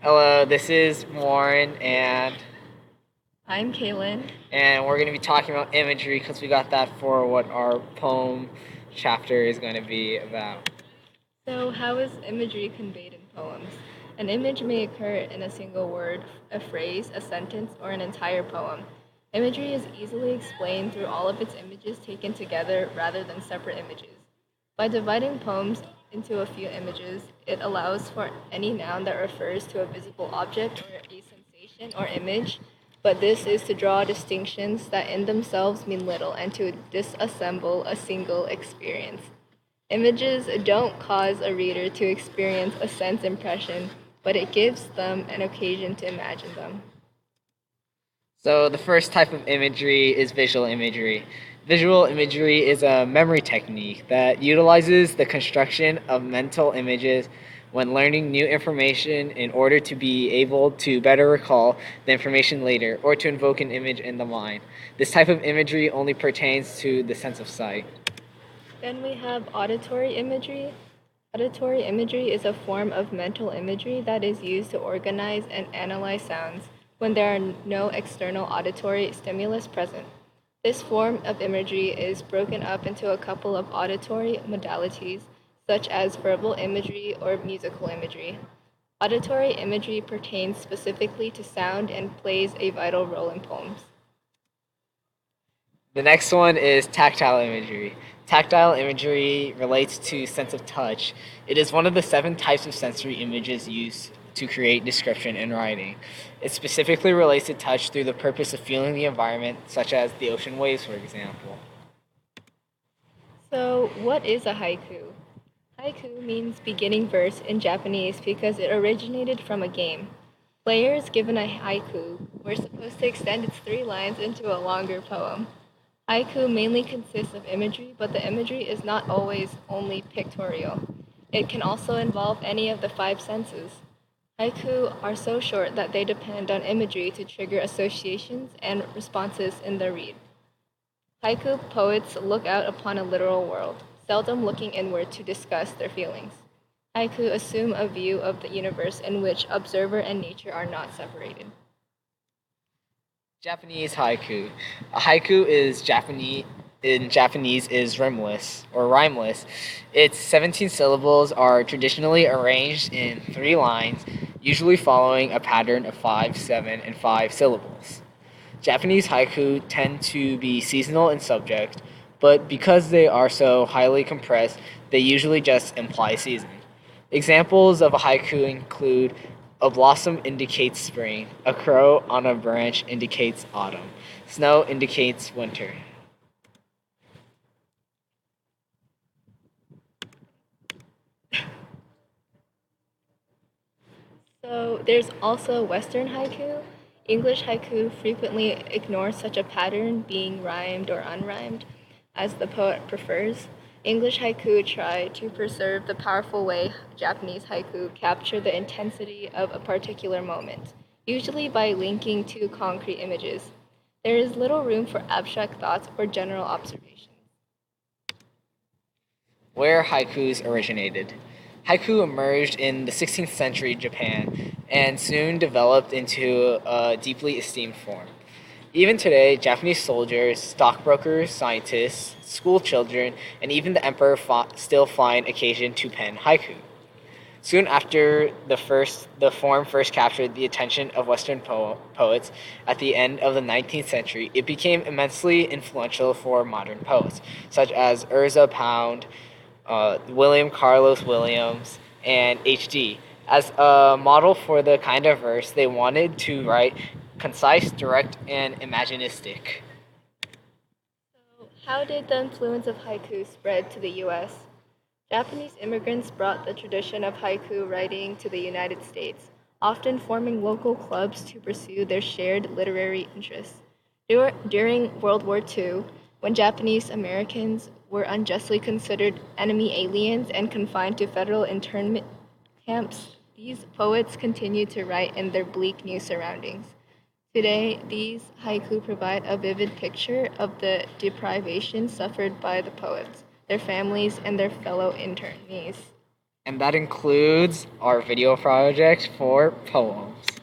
Hello, this is Warren, I'm Kaylin. and we're going to be talking about imagery because we got that for what our poem chapter is going to be about. So, how is imagery conveyed in poems? An image may occur in a single word, a phrase, a sentence, or an entire poem. Imagery is easily explained through all of its images taken together rather than separate images. By dividing poems into a few images, it allows for any noun that refers to a visible object or a sensation or image, but this is to draw distinctions that in themselves mean little and to disassemble a single experience. Images don't cause a reader to experience a sense impression, but it gives them an occasion to imagine them. So, the first type of imagery is visual imagery. Visual imagery is a memory technique that utilizes the construction of mental images when learning new information in order to be able to better recall the information later or to invoke an image in the mind. This type of imagery only pertains to the sense of sight. Then we have auditory imagery. Auditory imagery is a form of mental imagery that is used to organize and analyze sounds when there are no external auditory stimulus present. This form of imagery is broken up into a couple of auditory modalities, such as verbal imagery or musical imagery. Auditory imagery pertains specifically to sound and plays a vital role in poems. The next one is tactile imagery. Tactile imagery relates to sense of touch. It is one of the 7 types of sensory images used to create description in writing. It specifically relates to touch through the purpose of feeling the environment, such as the ocean waves, for example. So, what is a haiku? Haiku means beginning verse in Japanese because it originated from a game. Players given a haiku were supposed to extend its 3 lines into a longer poem. Haiku mainly consists of imagery, but the imagery is not always only pictorial. It can also involve any of the 5 senses. Haiku are so short that they depend on imagery to trigger associations and responses in the read. Haiku poets look out upon a literal world, seldom looking inward to discuss their feelings. Haiku assume a view of the universe in which observer and nature are not separated. Japanese haiku. A haiku is Japanese in Japanese is rimless or rhymeless. Its 17 syllables are traditionally arranged in 3 lines, usually following a pattern of 5, 7, and 5 syllables. Japanese haiku tend to be seasonal in subject, but because they are so highly compressed, they usually just imply season. Examples of a haiku include a blossom indicates spring, a crow on a branch indicates autumn, snow indicates winter. So there's also Western haiku. English haiku frequently ignores such a pattern being rhymed or unrhymed as the poet prefers. English haiku try to preserve the powerful way Japanese haiku capture the intensity of a particular moment, usually by linking to concrete images. There is little room for abstract thoughts or general observations. Where haikus originated. Haiku emerged in the 16th century Japan and soon developed into a deeply esteemed form. Even today, Japanese soldiers, stockbrokers, scientists, school children, and even the emperor still find occasion to pen haiku. Soon after the form first captured the attention of Western poets at the end of the 19th century, it became immensely influential for modern poets, such as Urza Pound, William Carlos Williams, and H.D. As a model for the kind of verse they wanted to write concise, direct, and imaginistic. So, how did the influence of haiku spread to the US? Japanese immigrants brought the tradition of haiku writing to the United States, often forming local clubs to pursue their shared literary interests. During World War II, when Japanese Americans were unjustly considered enemy aliens and confined to federal internment camps, these poets continued to write in their bleak new surroundings. Today, these haiku provide a vivid picture of the deprivation suffered by the poets, their families, and their fellow internees. And that includes our video project for poems.